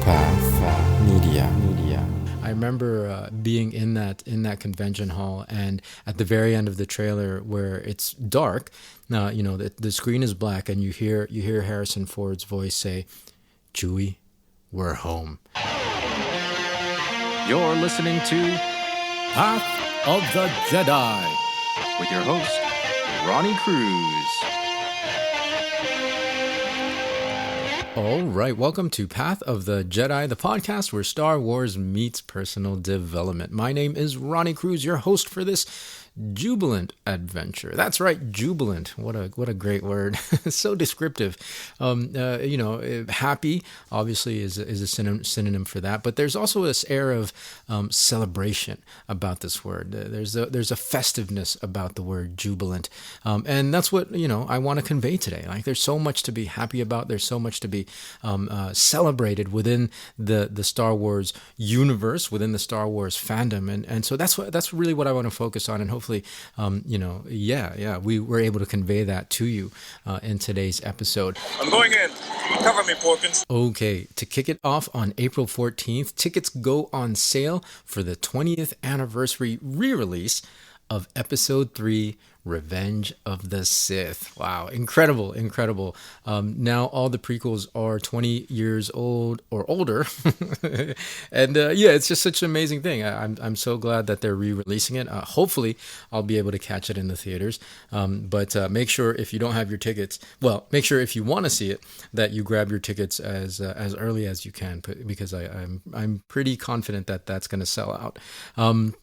Path Media. I remember being in that convention hall, and at the very end of the trailer, where it's dark, the screen is black, and you hear Harrison Ford's voice say, "Chewie, we're home." You're listening to Path of the Jedi with your host, Ronnie Cruz. All right, welcome to Path of the Jedi, the podcast where Star Wars meets personal development. My name is Ronnie Cruz, your host for this jubilant adventure. That's right, jubilant. What a great word. So descriptive. Happy obviously is a synonym for that, but there's also this air of celebration about this word. There's a festiveness about the word jubilant, and that's what I want to convey today. Like, there's so much to be happy about. There's so much to be celebrated within the Star Wars universe, within the Star Wars fandom, and so that's really what I want to focus on, and hopefully we were able to convey that to you in today's episode. I'm going in. Cover me, Porkins. Okay, to kick it off on April 14th, tickets go on sale for the 20th anniversary re-release of Episode 3, Revenge of the Sith. Wow, incredible. Now all the prequels are 20 years old or older. And it's just such an amazing thing. I'm so glad that they're re-releasing it. Hopefully I'll be able to catch it in the theaters. But make sure if you don't have your tickets, make sure if you want to see it, that you grab your tickets as early as you can, because I'm pretty confident that that's going to sell out.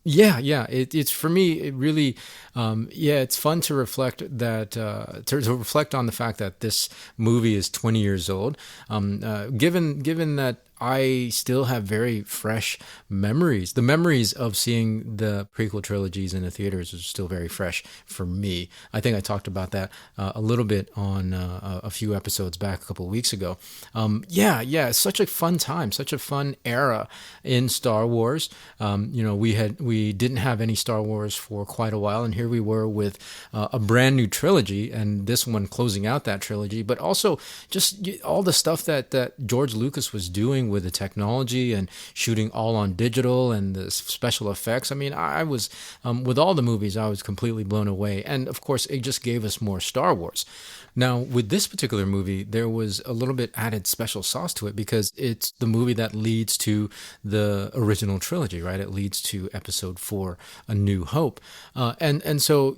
It's for me, it really, it's fun to reflect to reflect on the fact that this movie is 20 years old. Given that I still have very fresh memories. The memories of seeing the prequel trilogies in the theaters are still very fresh for me. I think I talked about that a little bit on a few episodes back a couple of weeks ago. It's such a fun time, such a fun era in Star Wars. We didn't have any Star Wars for quite a while, and here we were with a brand new trilogy, and this one closing out that trilogy, but also just all the stuff that George Lucas was doing with the technology and shooting all on digital and the special effects. I mean, I was, with all the movies, I was completely blown away. And of course, it just gave us more Star Wars. Now, with this particular movie, there was a little bit added special sauce to it because it's the movie that leads to the original trilogy, right? It leads to Episode 4, A New Hope. And so,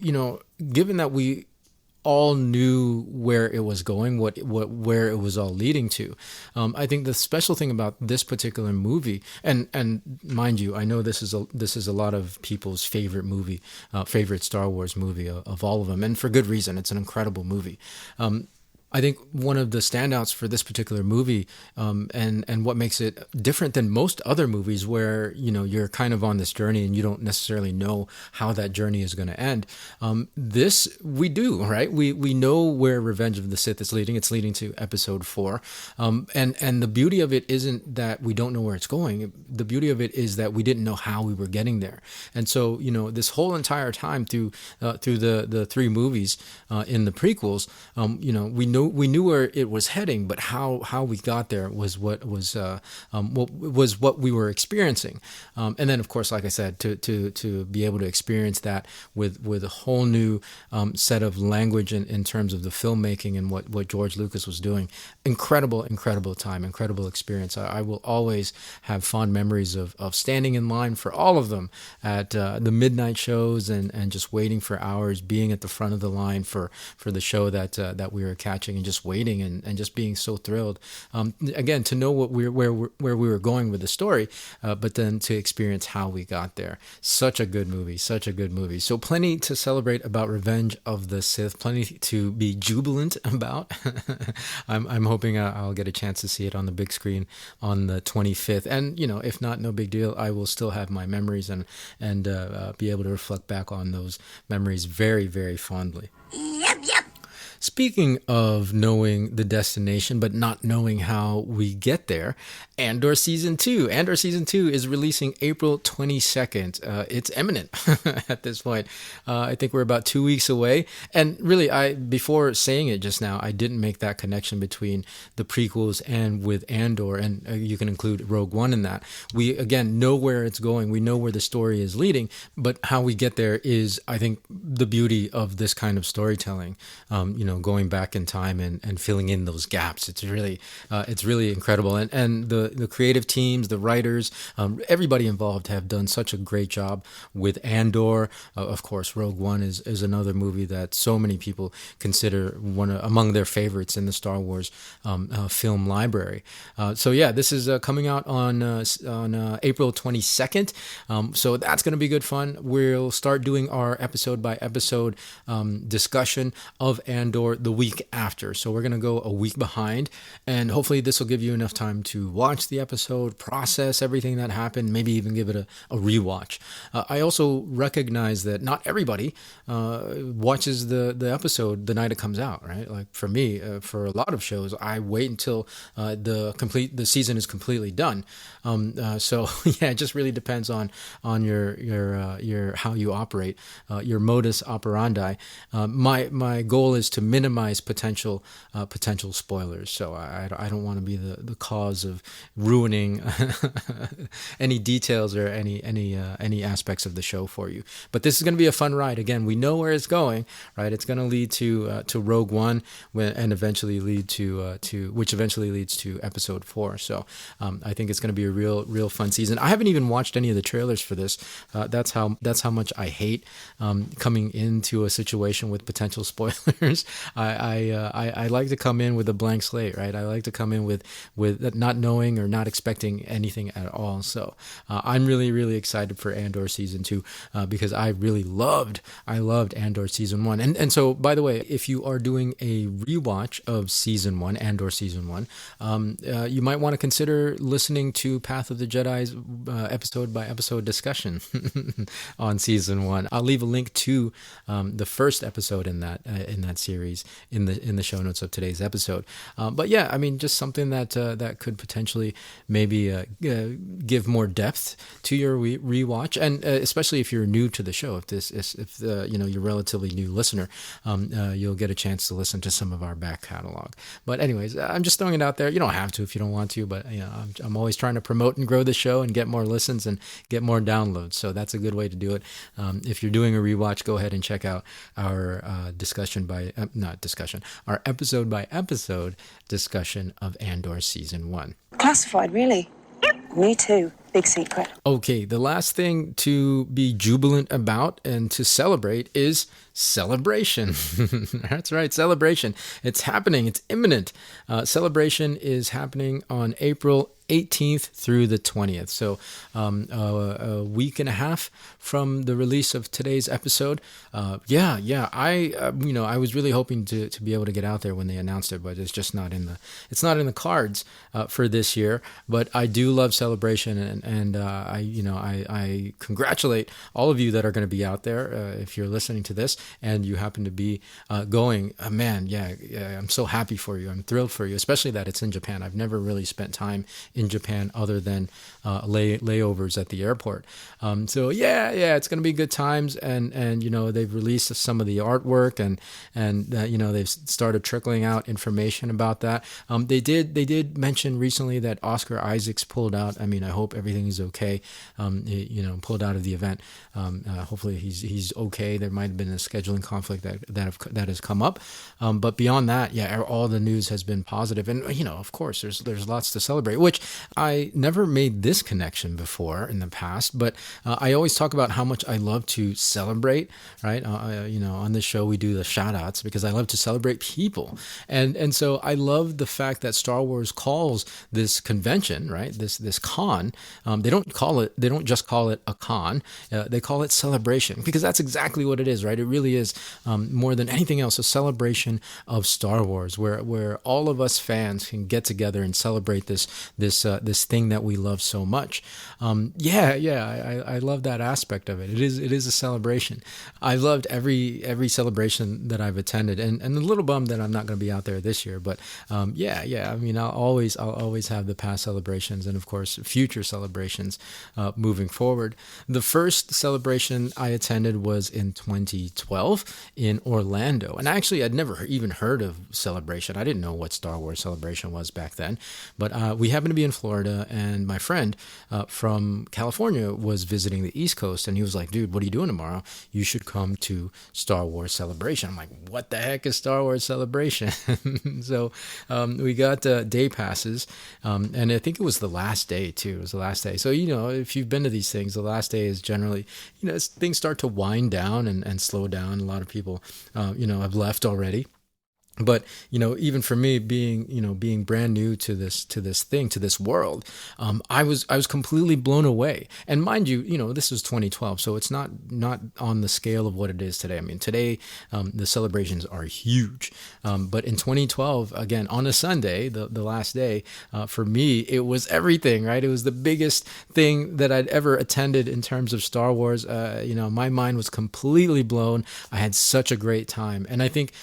given that we all knew where it was going, where it was all leading to. I think the special thing about this particular movie, and mind you, I know this is a lot of people's favorite movie, favorite Star Wars movie of all of them, and for good reason. It's an incredible movie. I think one of the standouts for this particular movie, and what makes it different than most other movies where, you're kind of on this journey and you don't necessarily know how that journey is going to end. This we do, right? We know where Revenge of the Sith is leading. It's leading to Episode 4. And the beauty of it isn't that we don't know where it's going. The beauty of it is that we didn't know how we were getting there. And so, this whole entire time through the three movies in the prequels, we knew where it was heading, but how we got there was what we were experiencing. And then, of course, like I said, to be able to experience that with a whole new set of language in terms of the filmmaking and what George Lucas was doing. Incredible time, incredible experience. I will always have fond memories of standing in line for all of them at the midnight shows and just waiting for hours, being at the front of the line for the show that we were catching, and just waiting and just being so thrilled. Again, to know where we were going with the story, but then to experience how we got there. Such a good movie. So plenty to celebrate about Revenge of the Sith. Plenty to be jubilant about. I'm hoping I'll get a chance to see it on the big screen on the 25th. And if not, no big deal. I will still have my memories and be able to reflect back on those memories very, very fondly. Yep. Speaking of knowing the destination, but not knowing how we get there, Andor Season 2. Andor Season 2 is releasing April 22nd. It's imminent at this point. I think we're about 2 weeks away. And really, before saying it just now, I didn't make that connection between the prequels and with Andor, and you can include Rogue One in that. We, again, know where it's going. We know where the story is leading, but how we get there is, I think, the beauty of this kind of storytelling. Going back in time and filling in those gaps. It's really incredible. And the creative teams, the writers, everybody involved have done such a great job with Andor. Of course, Rogue One is another movie that so many people consider among their favorites in the Star Wars film library. This is coming out on April 22nd. So that's going to be good fun. We'll start doing our episode by episode discussion of Andor the week after. So we're going to go a week behind, and hopefully this will give you enough time to watch the episode, process everything that happened, maybe even give it a rewatch. I also recognize that not everybody watches the episode the night it comes out, right? Like for me, for a lot of shows, I wait until the season is completely done. It just really depends on your how you operate, your modus operandi. My goal is to minimize potential spoilers. So I don't want to be the cause of ruining any details or any aspects of the show for you. But this is going to be a fun ride. Again, we know where it's going, right? It's going to lead to Rogue One, and eventually leads to Episode 4. So I think it's going to be a real fun season. I haven't even watched any of the trailers for this. That's how much I hate coming into a situation with potential spoilers. I like to come in with a blank slate, right? I like to come in with not knowing or not expecting anything at all. So I'm really excited for Andor Season 2 because I loved Andor Season 1. And so, by the way, if you are doing a rewatch of Season 1, Andor Season 1, you might want to consider listening to Path of the Jedi's episode by episode discussion on Season 1. I'll leave a link to the first episode in that series in the show notes of today's episode. Just something that could potentially maybe give more depth to your rewatch, and especially if you're new to the show. If you're a relatively new listener, you'll get a chance to listen to some of our back catalog. But anyways, I'm just throwing it out there. You don't have to if you don't want to, but I'm always trying to promote and grow the show and get more listens and get more downloads. So that's a good way to do it. If you're doing a rewatch, go ahead and check out our our episode by episode discussion of Andor Season 1. Classified, really? Me too. Big secret. Okay, the last thing to be jubilant about and to celebrate is Celebration. That's right, Celebration. It's happening. It's imminent. Celebration is happening on April 18th through the 20th. So a week and a half from the release of today's episode. I was really hoping to be able to get out there when they announced it, but it's just not in the cards for this year. But I do love Celebration, and I congratulate all of you that are going to be out there. If you're listening to this and you happen to be going, I'm so happy for you. I'm thrilled for you, especially that it's in Japan. I've never really spent time in Japan other than layovers at the airport. It's going to be good times, and they've released some of the artwork, and they've started trickling out information about that. They did mention recently that Oscar Isaacs pulled out. I mean, I hope everything is okay. Pulled out of the event. Hopefully he's okay. There might have been a scheduling conflict that has come up, but beyond that, all the news has been positive, and of course there's lots to celebrate, which I never made this connection before in the past, but I always talk about how much I love to celebrate, right? On this show we do the shout outs because I love to celebrate people, and so I love the fact that Star Wars calls this convention, right, this con, they don't just call it a con, they call it Celebration, because that's exactly what it is, right? It really is, more than anything else, a celebration of Star Wars, where all of us fans can get together and celebrate this this thing that we love so much. I love that aspect of it. It is a celebration. I loved every celebration that I've attended, and a little bummed that I'm not going to be out there this year. But I mean, I'll always have the past celebrations, and of course future celebrations moving forward. The first celebration I attended was in 2012 in Orlando, and actually I'd never even heard of Celebration. I didn't know what Star Wars Celebration was back then, but we happened to be in Florida, and my friend from California was visiting the East Coast, and he was like, "Dude, what are you doing tomorrow? You should come to Star Wars Celebration." I'm like, "What the heck is Star Wars Celebration?" So we got day passes, and I think it was the last day too. It was the last day. So if you've been to these things, the last day is generally, things start to wind down and slow down. A lot of people, have left already. But even for me, being brand new to this world, I was completely blown away. And mind you, this was 2012, so it's not on the scale of what it is today. I mean, today the celebrations are huge, but in 2012, again on a Sunday, the last day, for me it was everything. Right, it was the biggest thing that I'd ever attended in terms of Star Wars. My mind was completely blown. I had such a great time, and I think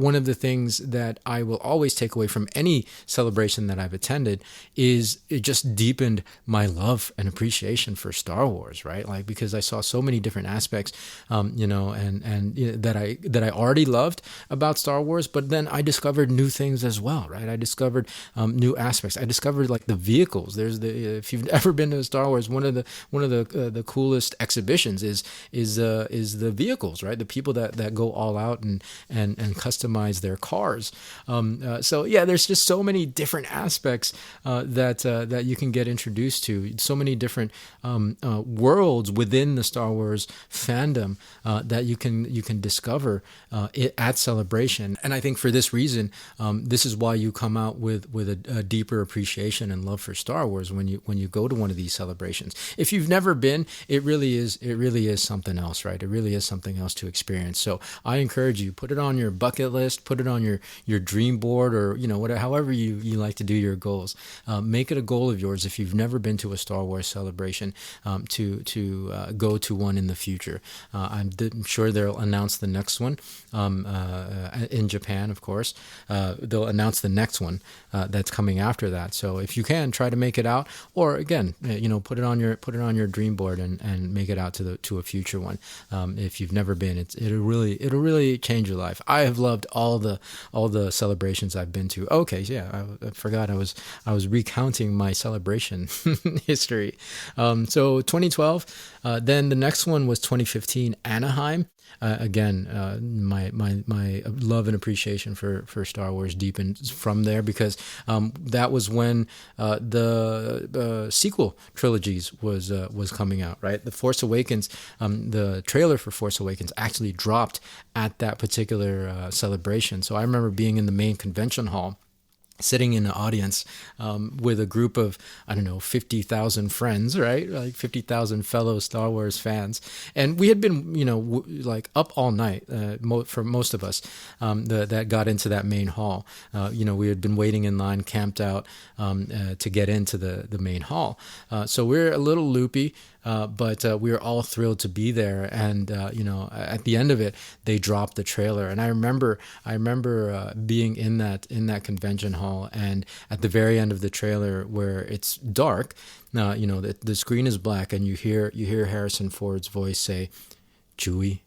one of the things that I will always take away from any celebration that I've attended is it just deepened my love and appreciation for Star Wars, right? Like, because I saw so many different aspects, that I already loved about Star Wars, but then I discovered new things as well, right? I discovered new aspects. I discovered like the vehicles. If you've ever been to Star Wars, one of the coolest exhibitions is the vehicles, right? The people that go all out and customize their cars. There's just so many different aspects that you can get introduced to. So many different worlds within the Star Wars fandom that you can discover at Celebration. And I think for this reason, this is why you come out with a deeper appreciation and love for Star Wars when you go to one of these celebrations. If you've never been, it really is something else, right? It really is something else to experience. So I encourage you, put it on your bucket list, put it on your dream board, or whatever, however you like to do your goals. Make it a goal of yours if you've never been to a Star Wars celebration, to go to one in the future. I'm sure they'll announce the next one in Japan, of course. They'll announce the next one that's coming after that. So if you can, try to make it out, or again, put it on your dream board and make it out to a future one. If you've never been, it'll really change your life. I have loved all the celebrations I've been to. Okay, yeah, I forgot I was recounting my celebration history. So 2012, then the next one was 2015 Anaheim. Again, my love and appreciation for Star Wars deepened from there, because that was when the sequel trilogies was coming out, right? The Force Awakens, the trailer for Force Awakens actually dropped at that particular celebration. So I remember being in the main convention hall, sitting in the audience with a group of, 50,000 friends, right? Like 50,000 fellow Star Wars fans. And we had been, up all night for most of us that got into that main hall. We had been waiting in line, camped out to get into the main hall. So we're a little loopy. But we were all thrilled to be there, and at the end of it, they dropped the trailer, and I remember being in that convention hall, and at the very end of the trailer, where it's dark, the screen is black, and you hear Harrison Ford's voice say, "Chewie,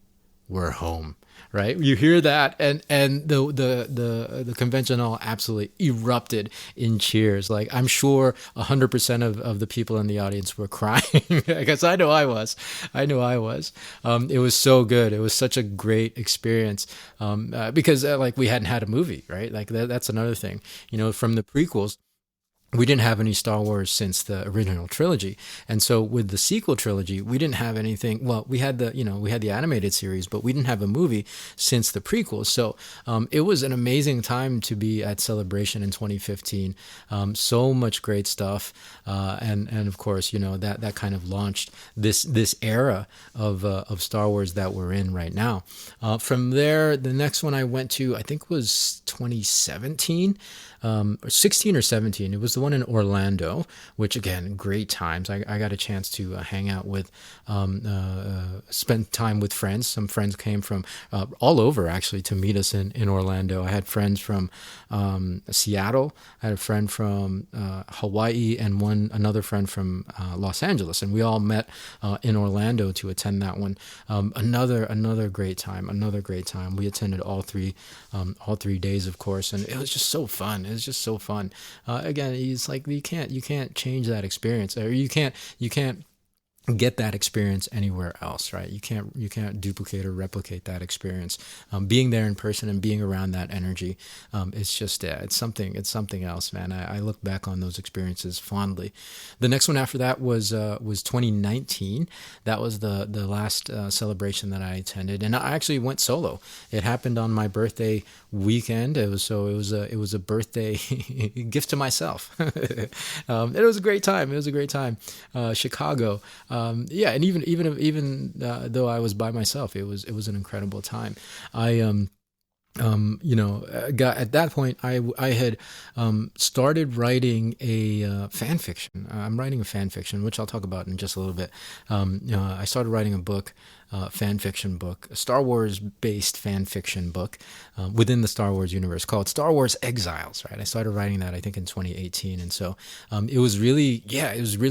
we're home." Right, you hear that, and the convention hall absolutely erupted in cheers. Like, I'm sure 100% of the people in the audience were crying, because I know I was. It was so good. It was such a great experience, because we hadn't had a movie, right? Like that's another thing. From the prequels, we didn't have any Star Wars since the original trilogy. And so with the sequel trilogy, we didn't have anything. Well, we had the animated series, but we didn't have a movie since the prequels. So it was an amazing time to be at Celebration in 2015. So much great stuff. And of course, that kind of launched this era of Star Wars that we're in right now. From there, the next one I went to, I think was 2017, or 16 or 17. It was the one in Orlando, which again, great times. I got a chance to hang out with, spend time with friends. Some friends came from all over actually to meet us in Orlando. I had friends from Seattle. I had a friend from Hawaii and another friend from Los Angeles, and we all met in Orlando to attend that one. Another great time. Another great time. We attended all three days, of course, and it was just so fun. It was just so fun. Again, it's like you can't change that experience, or you can't get that experience anywhere else, right? You can't duplicate or replicate that experience. Being there in person and being around that energy, it's just it's something else, man. I look back on those experiences fondly. The next one after that was 2019. That was the last celebration that I attended, and I actually went solo. It happened on my birthday weekend. It was a birthday gift to myself. It was a great time. Chicago. And even though I was by myself, it was an incredible time. I got at that point. I had started writing a fan fiction. I'm writing a fan fiction, which I'll talk about in just a little bit. I started writing a book. Fan fiction book, a Star Wars based fan fiction book within the Star Wars universe called Star Wars Exiles, right? I started writing that, I think, in 2018. And so it was really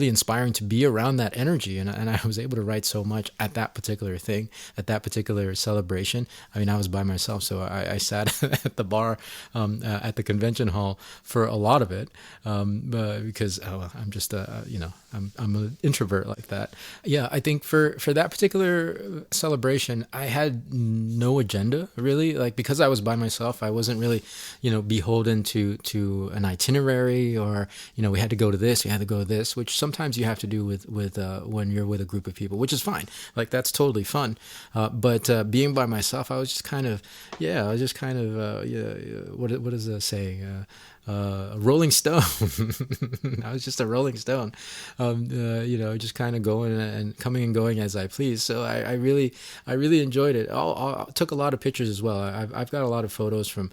inspiring to be around that energy. And I was able to write so much at that particular thing, at that particular celebration. I mean, I was by myself, so I sat at the bar at the convention hall for a lot of it because I'm just, I'm an introvert like that. Yeah, I think for that particular celebration, I had no agenda really, like, because I was by myself. I wasn't really, beholden to an itinerary, or we had to go to this, which sometimes you have to do with when you're with a group of people, which is fine. Like, that's totally fun. But being by myself, I was just kind of what is the saying? A rolling stone. I was just a rolling stone, just kind of going and coming and going as I please. So I really enjoyed it. I took a lot of pictures as well. I've got a lot of photos from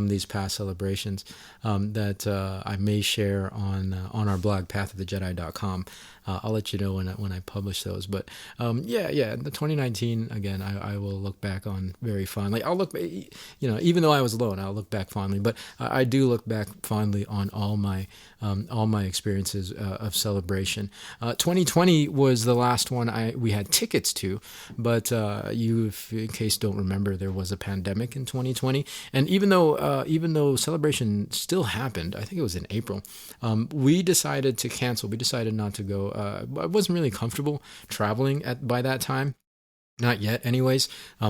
these past celebrations that I may share on our blog, pathofthejedi.com. I'll let you know when I publish those. But the 2019, again, I will look back on very fondly. I'll look, even though I was alone, I'll look back fondly. But I do look back fondly on all my experiences of celebration. 2020 was the last one we had tickets to, but if in case don't remember, there was a pandemic in 2020, and even though celebration still happened, I think it was in April, we decided to cancel. We decided not to go. I wasn't really comfortable traveling by that time. Not yet, anyways.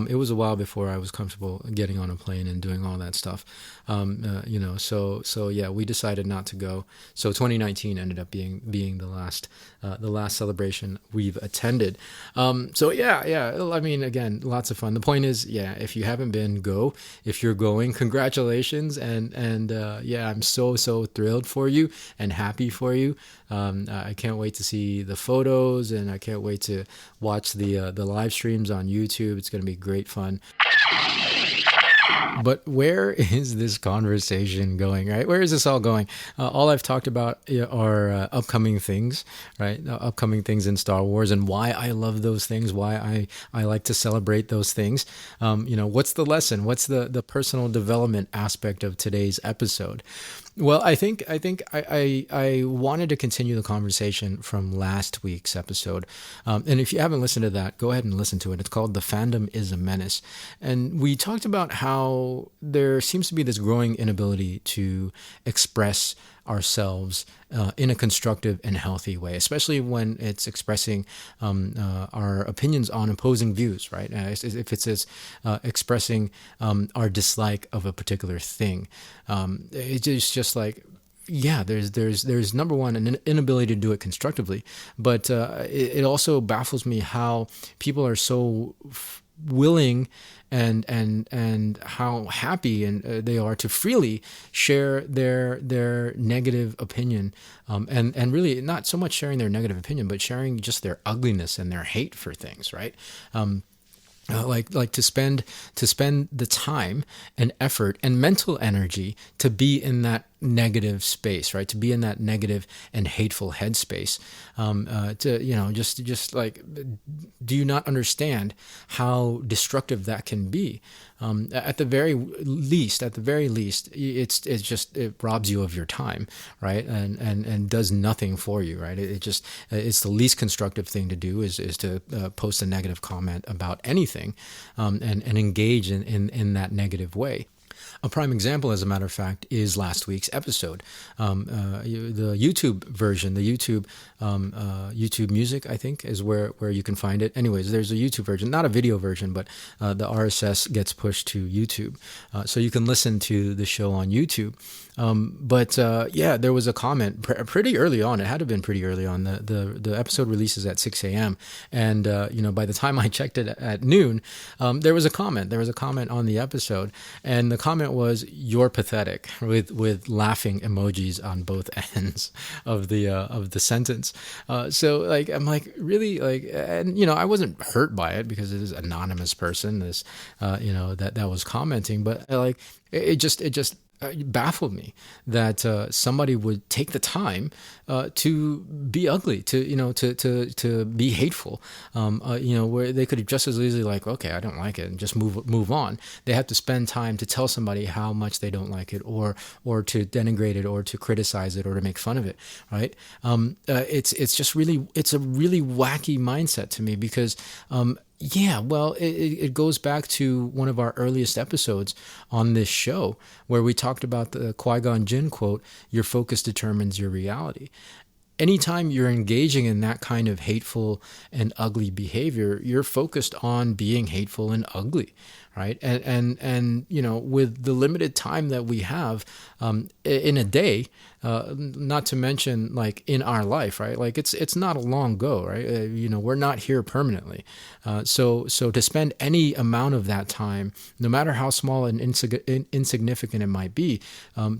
It was a while before I was comfortable getting on a plane and doing all that stuff. So we decided not to go. So 2019 ended up being the last celebration we've attended. I mean, again, lots of fun. The point is, if you haven't been, go. If you're going, congratulations, and I'm so thrilled for you and happy for you. I can't wait to see the photos, and I can't wait to watch the live streams on YouTube. It's going to be great fun. But where is this conversation going, right? Where is this all going? All I've talked about are upcoming things, right? Upcoming things in Star Wars, and why I love those things, why I like to celebrate those things. What's the lesson? What's the personal development aspect of today's episode? Well, I think I wanted to continue the conversation from last week's episode. And if you haven't listened to that, go ahead and listen to it. It's called The Fandom is a Menace. And we talked about how there seems to be this growing inability to express ourselves in a constructive and healthy way, especially when it's expressing our opinions on opposing views, right? If it says expressing our dislike of a particular thing, it's just like, there's number one, an inability to do it constructively, but it also baffles me how people are so willing and how happy they are to freely share their negative opinion, and really not so much sharing their negative opinion, but sharing just their ugliness and their hate for things, right? Like to spend the time and effort and mental energy to be in that negative space, right? To be in that negative and hateful headspace. Just like, do you not understand how destructive that can be? At the very least, it robs you of your time, right? And does nothing for you, right? It's the least constructive thing to do is to post a negative comment about anything, and engage in that negative way. A prime example, as a matter of fact, is last week's episode. The YouTube version, the YouTube Music, I think, is where you can find it. Anyways, there's a YouTube version, not a video version, but the RSS gets pushed to YouTube. So you can listen to the show on YouTube. There was a comment pretty early on. It had to have been pretty early on. The episode releases at 6 a.m. And, by the time I checked it at noon, there was a comment. There was a comment on the episode. And the comment was, "You're pathetic," with laughing emojis on both ends of the sentence. So like, I'm like, really? Like, and, I wasn't hurt by it because it is an anonymous person, that was commenting. But like, it just baffled me that somebody would take the time to be ugly, to be hateful, where they could have just as easily like, okay, I don't like it, and just move on. They have to spend time to tell somebody how much they don't like it, or to denigrate it, or to criticize it, or to make fun of it, right? It's a really wacky mindset to me because it goes back to one of our earliest episodes on this show where we talked about the Qui-Gon Jinn quote, "Your focus determines your reality." Anytime you're engaging in that kind of hateful and ugly behavior, you're focused on being hateful and ugly, right? And with the limited time that we have in a day, not to mention like in our life, right? Like it's not a long go, right? We're not here permanently. So to spend any amount of that time, no matter how small and insignificant it might be,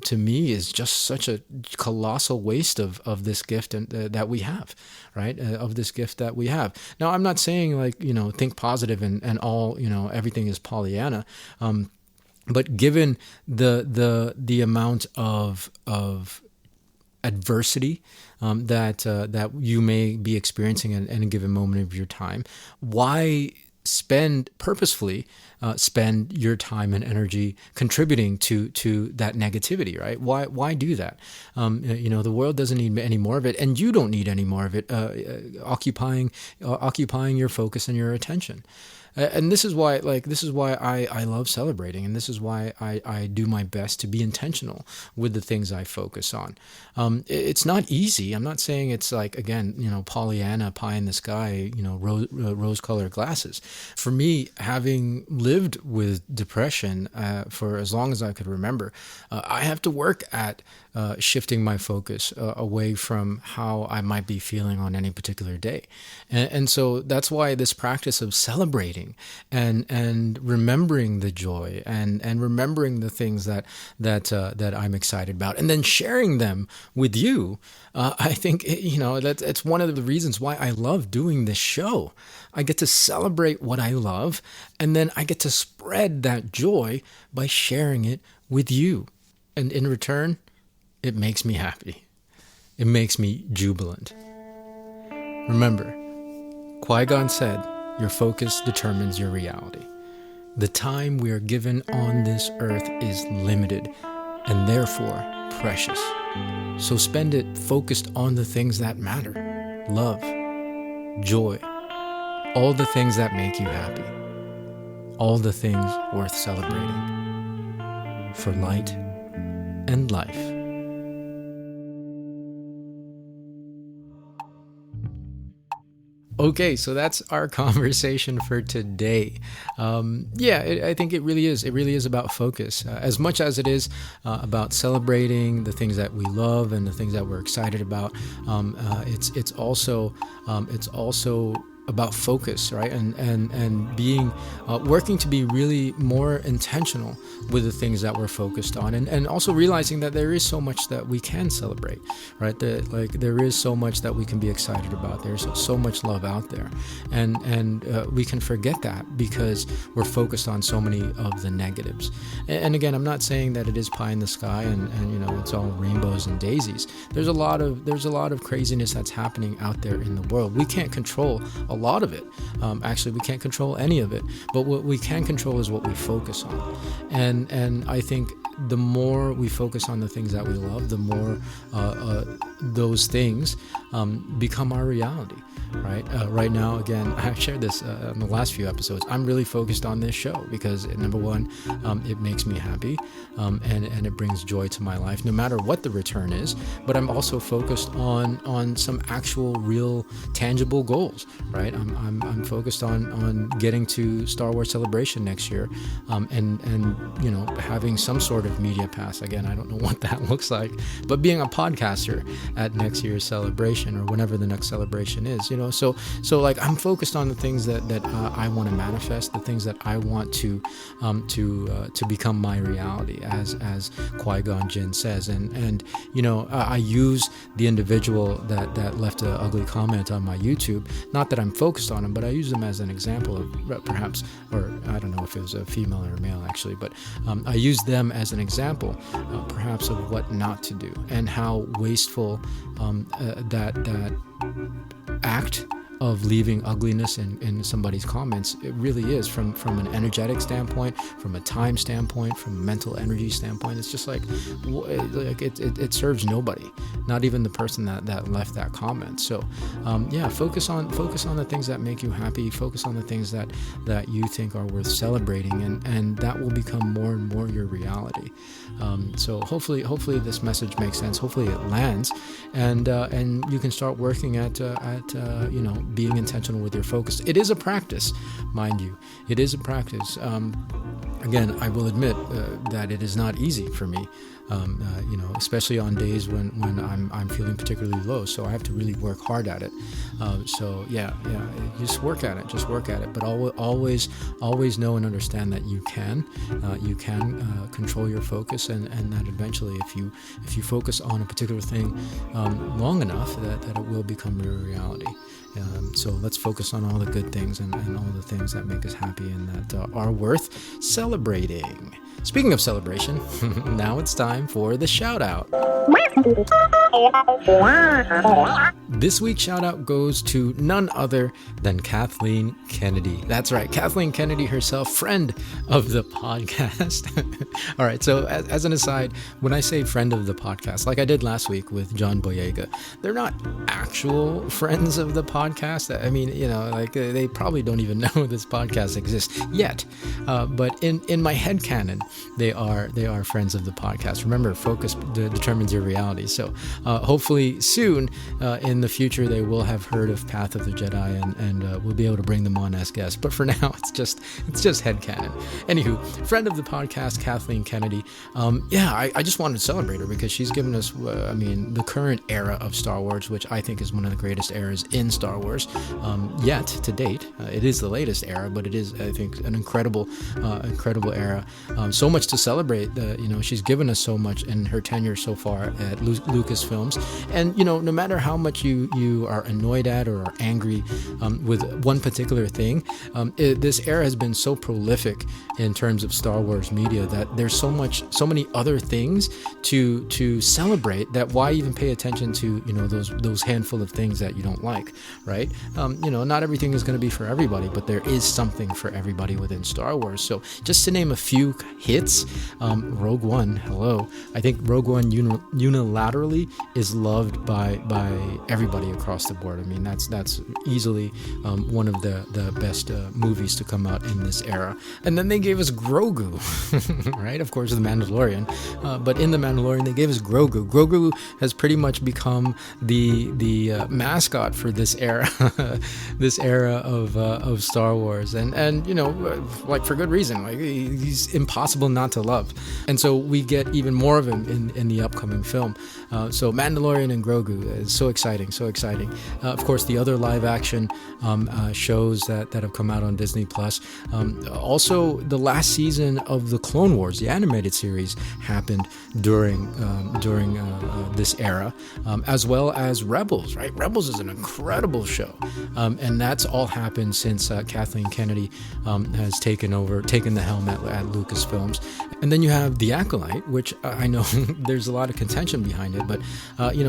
to me is just such a colossal waste of this gift that we have, right? Of this gift that we have. Now, I'm not saying like, think positive and all, everything is Pollyanna. But given the amount of adversity that you may be experiencing at any given moment of your time, why purposefully spend your time and energy contributing to that negativity, right? Why do that? The world doesn't need any more of it, and you don't need any more of it occupying your focus and your attention. And this is why I love celebrating, and this is why I do my best to be intentional with the things I focus on. It's not easy. I'm not saying it's like, again, Pollyanna, pie in the sky, rose-colored glasses. For me, having lived with depression for as long as I could remember, I have to work at shifting my focus away from how I might be feeling on any particular day. And so that's why this practice of celebrating and remembering the joy and remembering the things that I'm excited about, and then sharing them with you, I think it's one of the reasons why I love doing this show. I get to celebrate what I love, and then I get to spread that joy by sharing it with you. And in return, it makes me happy. It makes me jubilant. Remember, Qui-Gon said, "Your focus determines your reality." The time we are given on this earth is limited and therefore precious. So spend it focused on the things that matter. Love, joy, all the things that make you happy. All the things worth celebrating. For light and life. Okay, so that's our conversation for today. I think it really is. It really is about focus. As much as it is about celebrating the things that we love and the things that we're excited about, it's also about focus, right? And being working to be really more intentional with the things that we're focused on, and also realizing that there is so much that we can celebrate, right? That like there is so much that we can be excited about. There's so much love out there, and we can forget that because we're focused on so many of the negatives. And again, I'm not saying that it is pie in the sky and it's all rainbows and daisies. There's a lot of craziness that's happening out there in the world. We can't control a lot of it. Actually, we can't control any of it. But what we can control is what we focus on. And I think the more we focus on the things that we love, the more those things become our reality. Right? Right now, again, I shared this in the last few episodes. I'm really focused on this show because, number one, it makes me happy and it brings joy to my life, no matter what the return is. But I'm also focused on some actual, real, tangible goals. Right? I'm focused on getting to Star Wars Celebration next year, and having some sort of media pass. Again, I don't know what that looks like, but being a podcaster at next year's celebration or whenever the next celebration is. So like I'm focused on the things that I want to manifest, the things that I want to become my reality, as Qui-Gon Jinn says, and I use the individual that left an ugly comment on my YouTube. Not that I'm focused on him, but I use them as an example of perhaps, or I don't know if it was a female or a male actually, but I use them as an example, perhaps of what not to do and how wasteful that act of leaving ugliness in somebody's comments, it really is from an energetic standpoint, from a time standpoint, from a mental energy standpoint. It's just like it serves nobody, not even the person that left that comment. So focus on the things that make you happy, focus on the things that you think are worth celebrating, and that will become more and more your reality. So hopefully this message makes sense. Hopefully it lands, and you can start working at being intentional with your focus. It is a practice, mind you. It is a practice. Again, I will admit that it is not easy for me. Especially on days when I'm feeling particularly low. So I have to really work hard at it. Just work at it. But always know and understand that you can control your focus, and that eventually, if you focus on a particular thing long enough, that it will become your reality. So let's focus on all the good things and all the things that make us happy and that are worth celebrating. Speaking of celebration, now it's time for the shout out. This week's shout out goes to none other than Kathleen Kennedy. That's right, Kathleen Kennedy herself, friend of the podcast. All right, so as an aside, when I say friend of the podcast, like I did last week with John Boyega, they're not actual friends of the podcast. I mean, they probably don't even know this podcast exists yet. But in my headcanon, they are friends of the podcast. Remember, focus determines your reality. So hopefully soon in the future they will have heard of Path of the Jedi and we'll be able to bring them on as guests. But for now, it's just headcanon. Anywho, friend of the podcast, Kathleen Kennedy. I just wanted to celebrate her because she's given us, the current era of Star Wars, which I think is one of the greatest eras in Star Wars yet to date. It is the latest era, but it is, I think, an incredible era. So much to celebrate. She's given us so much in her tenure so far at Lucasfilms, and no matter how much you are annoyed at or are angry with one particular thing, this era has been so prolific in terms of Star Wars media that there's so many other things to celebrate that why even pay attention to those handful of things that you don't like, right? Not everything is going to be for everybody, but there is something for everybody within Star Wars. So just to name a few hits, Rogue One, hello. I think Rogue One unilaterally is loved by everybody across the board. I mean, that's easily one of the best movies to come out in this era. And then they gave us Grogu, right? Of course, The Mandalorian. But in The Mandalorian, they gave us Grogu. Grogu has pretty much become the mascot for this era, this era of Star Wars, and like for good reason. Like he's impossible not to love, and so we get even more of him in the upcoming film. So So Mandalorian and Grogu is so exciting, so exciting. Of course, the other live action shows that have come out on Disney Plus. Also, the last season of the Clone Wars, the animated series, happened during this era, as well as Rebels. Right, Rebels is an incredible show, and that's all happened since Kathleen Kennedy has taken the helm at Lucasfilms. And then you have The Acolyte, which I know there's a lot of contention behind it, but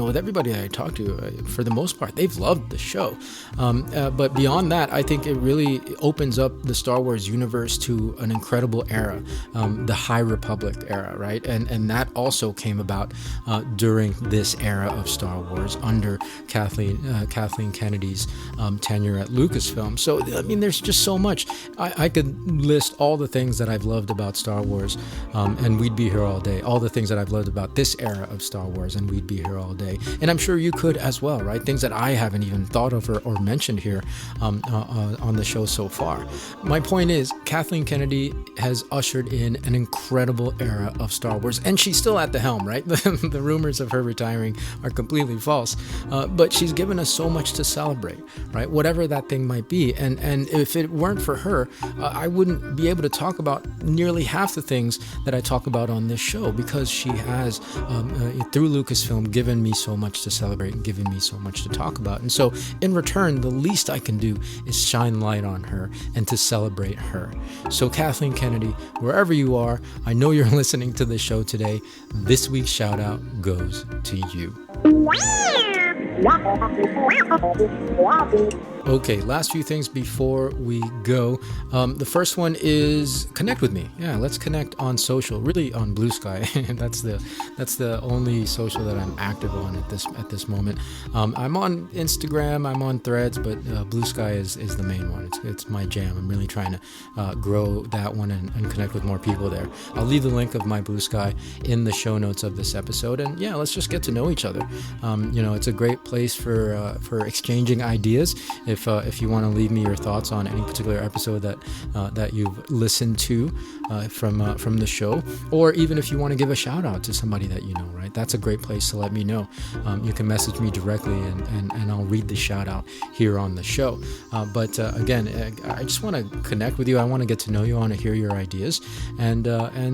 with everybody that I talk to, for the most part, they've loved the show. But beyond that, I think it really opens up the Star Wars universe to an incredible era, the High Republic era, right? And that also came about during this era of Star Wars under Kathleen Kennedy's tenure at Lucasfilm. So, I mean, there's just so much. I could list all the things that I've loved about Star Wars, and we'd be here all day. All the things that I've loved about this era of Star Wars, and we'd be here all day. And I'm sure you could as well, right? Things that I haven't even thought of or mentioned here on the show so far. My point is, Kathleen Kennedy has ushered in an incredible era of Star Wars, and she's still at the helm, right? The rumors of her retiring are completely false, but she's given us so much to celebrate, right? Whatever that thing might be. And if it weren't for her, I wouldn't be able to talk about nearly half the things that I talk about on this show, because she has, through Lucasfilm, given me so much to celebrate and given me so much to talk about. And so in return, the least I can do is shine light on her and to celebrate her. So Kathleen Kennedy, wherever you are, I know you're listening to the show today. This week's shout out goes to you. Okay, last few things before we go. The first one is connect with me. Yeah, let's connect on social, really on Blue Sky. that's the only social that I'm active on at this moment. I'm on Instagram, I'm on Threads, but Blue Sky is the main one. It's my jam. I'm really trying to grow that one and connect with more people there. I'll leave the link of my Blue Sky in the show notes of this episode, and yeah, let's just get to know each other. It's a great place for exchanging ideas. If you want to leave me your thoughts on any particular episode that you've listened to from the show, or even if you want to give a shout out to somebody that you know, right? That's a great place to let me know. You can message me directly and I'll read the shout out here on the show. But again, I just want to connect with you. I want to get to know you. I want to hear your ideas and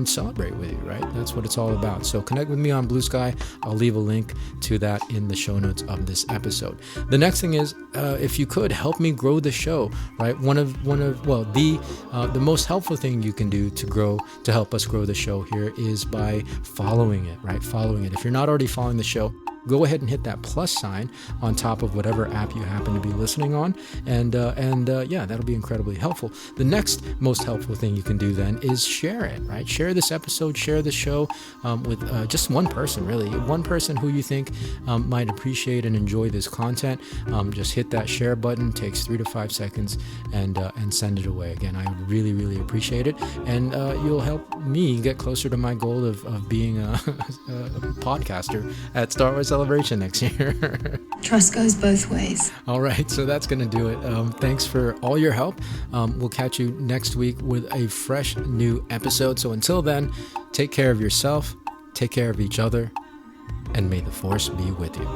celebrate with you, right? That's what it's all about. So connect with me on Blue Sky. I'll leave a link to that in the show notes of this episode. The next thing is, if you could help me grow the show, right? The most helpful thing you can do to help us grow the show here is by following it, right? Following it. If you're not already following the show, go ahead and hit that plus sign on top of whatever app you happen to be listening on, and that'll be incredibly helpful. The next most helpful thing you can do then is share it, right? Share this episode, share the show with just one person, really. One person who you think might appreciate and enjoy this content. Just hit that share button. Takes 3 to 5 seconds, and send it away. Again, I would really, really appreciate it, and you'll help me get closer to my goal of being a podcaster at Star Wars Celebration next year. Trust goes both ways. All right, so that's going to do it. Thanks for all your help. We'll catch you next week with a fresh new episode. So until then, take care of yourself, take care of each other, and may the Force be with you.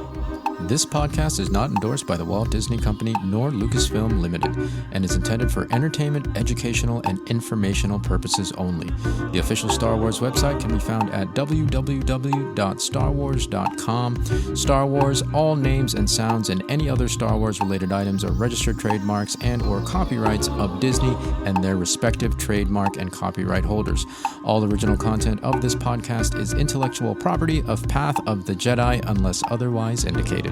This podcast is not endorsed by the Walt Disney Company nor Lucasfilm Limited and is intended for entertainment, educational, and informational purposes only. The official Star Wars website can be found at www.starwars.com. Star Wars, all names and sounds and any other Star Wars related items are registered trademarks and or copyrights of Disney and their respective trademark and copyright holders. All original content of this podcast is intellectual property of Path of the Jedi unless otherwise indicated.